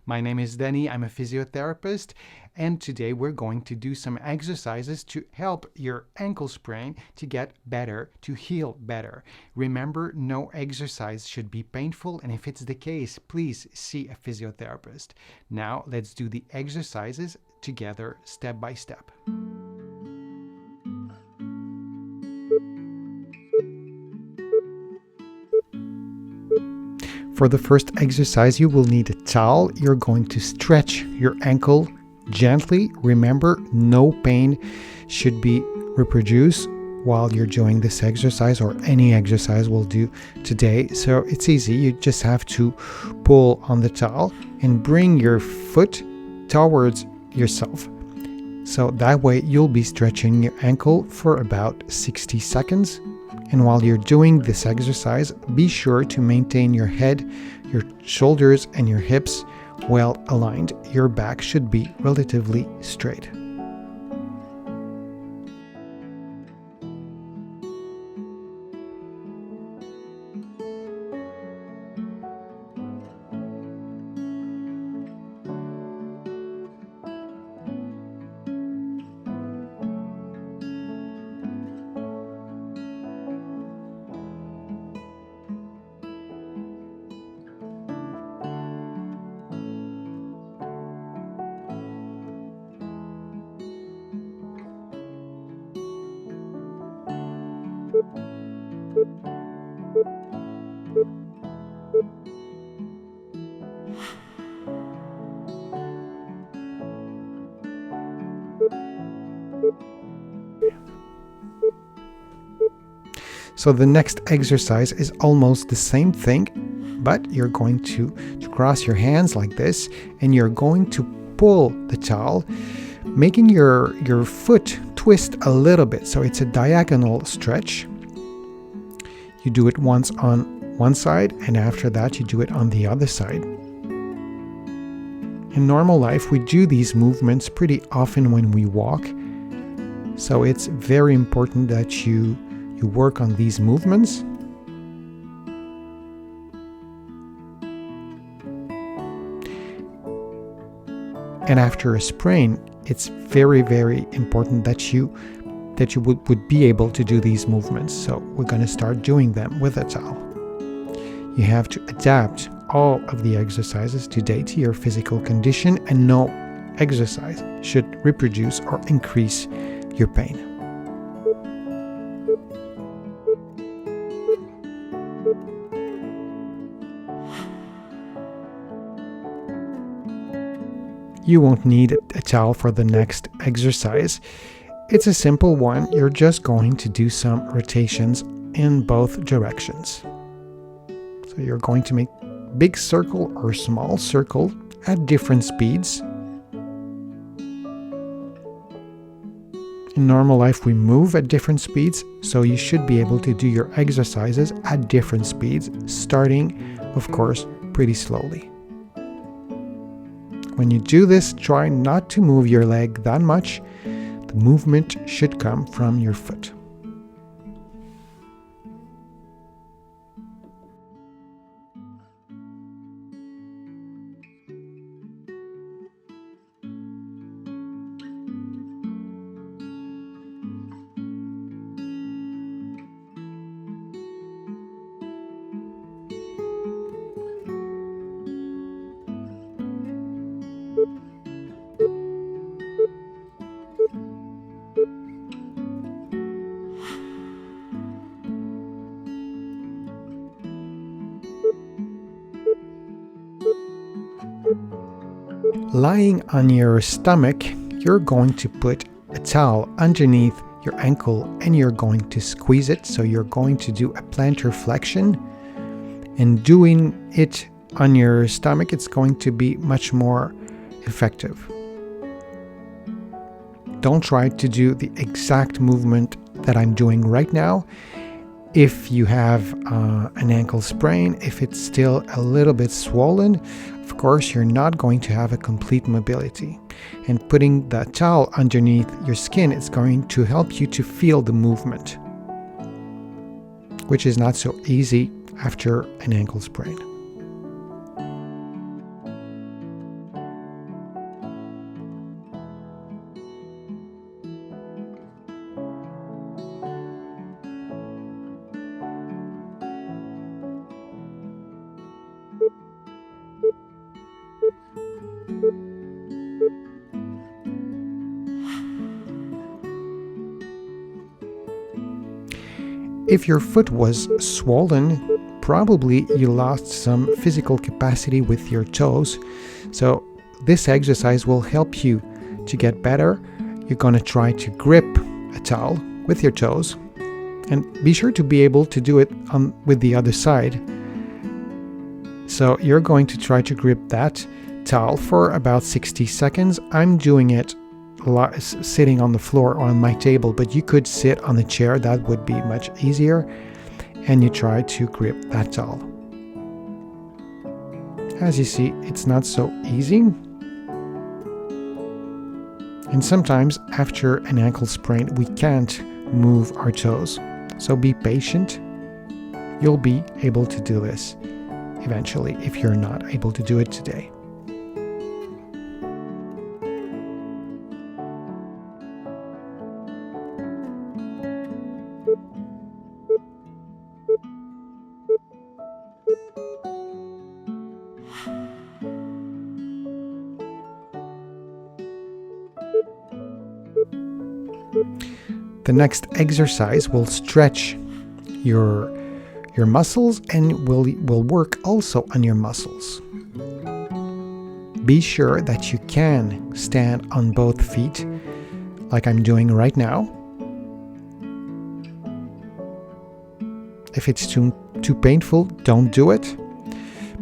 My name is Danny, I'm a physiotherapist, and today we're going to do some exercises to help your ankle sprain to get better, to heal better. Remember, no exercise should be painful, and if it's the case, please see a physiotherapist. Now, let's do the exercises together step by step. For the first exercise, you will need a towel. You're going to stretch your ankle gently. Remember, no pain should be reproduced while you're doing this exercise, or any exercise we'll do today. So it's easy. You just have to pull on the towel and bring your foot towards yourself. So that way you'll be stretching your ankle for about 60 seconds. And while you're doing this exercise, be sure to maintain your head, your shoulders, and your hips well aligned. Your back should be relatively straight. So the next exercise is almost the same thing, but you're going to cross your hands like this, and you're going to pull the towel, making your foot twist a little bit. So it's a diagonal stretch. You do it once on one side, and after that you do it on the other side. In normal life, we do these movements pretty often when we walk. So it's very important that you work on these movements. And after a sprain, it's very, very important that you would be able to do these movements. So we're going to start doing them with a towel. You have to adapt all of the exercises today to your physical condition, and no exercise should reproduce or increase your pain. You won't need a towel for the next exercise. It's a simple one. You're just going to do some rotations in both directions. So you're going to make big circle or small circle at different speeds. In normal life, we move at different speeds, so you should be able to do your exercises at different speeds, starting, of course, pretty slowly. When you do this, try not to move your leg that much. The movement should come from your foot. Lying on your stomach, you're going to put a towel underneath your ankle and you're going to squeeze it. So you're going to do a plantar flexion, and doing it on your stomach, it's going to be much more effective. Don't try to do the exact movement that I'm doing right now. If you have an ankle sprain, if it's still a little bit swollen, of course, you're not going to have a complete mobility. And putting the towel underneath your skin is going to help you to feel the movement, which is not so easy after an ankle sprain. If your foot was swollen, probably you lost some physical capacity with your toes. So this exercise will help you to get better. You're going to try to grip a towel with your toes, and be sure to be able to do it with the other side. So you're going to try to grip that towel for about 60 seconds. I'm doing it sitting on the floor or on my table, but you could sit on the chair. That would be much easier. And you try to grip that towel. As you see, it's not so easy. And sometimes after an ankle sprain, we can't move our toes. So be patient. You'll be able to do this eventually if you're not able to do it today. The next exercise will stretch your muscles and will work also on your muscles. Be sure that you can stand on both feet like I'm doing right now. If it's too painful, don't do it.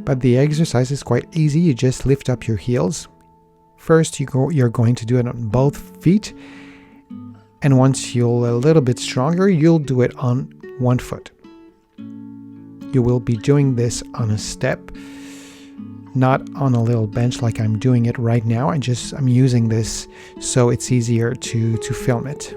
But the exercise is quite easy. You just lift up your heels. First, you're going to do it on both feet. And once you're a little bit stronger, you'll do it on one foot. You will be doing this on a step, not on a little bench like I'm doing it right now. I'm using this so it's easier to film it.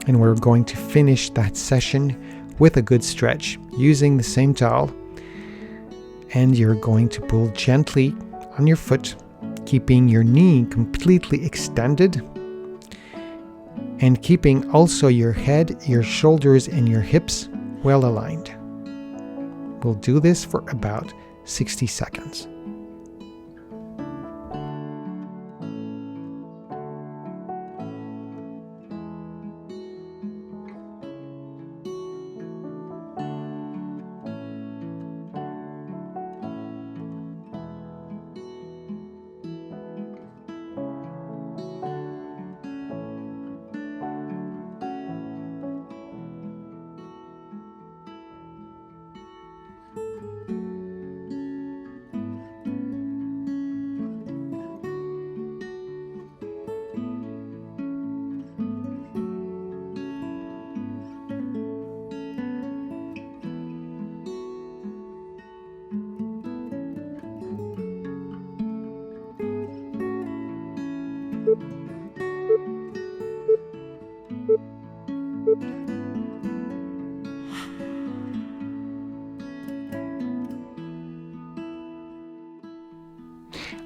And we're going to finish that session with a good stretch using the same towel. And you're going to pull gently on your foot, keeping your knee completely extended and keeping also your head, your shoulders, and your hips well aligned. We'll do this for about 60 seconds.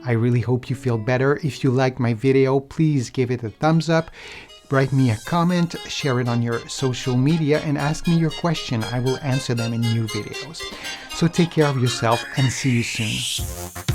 I really hope you feel better. If you liked my video, please give it a thumbs up, write me a comment, share it on your social media, and ask me your question. I will answer them in new videos. So take care of yourself and see you soon.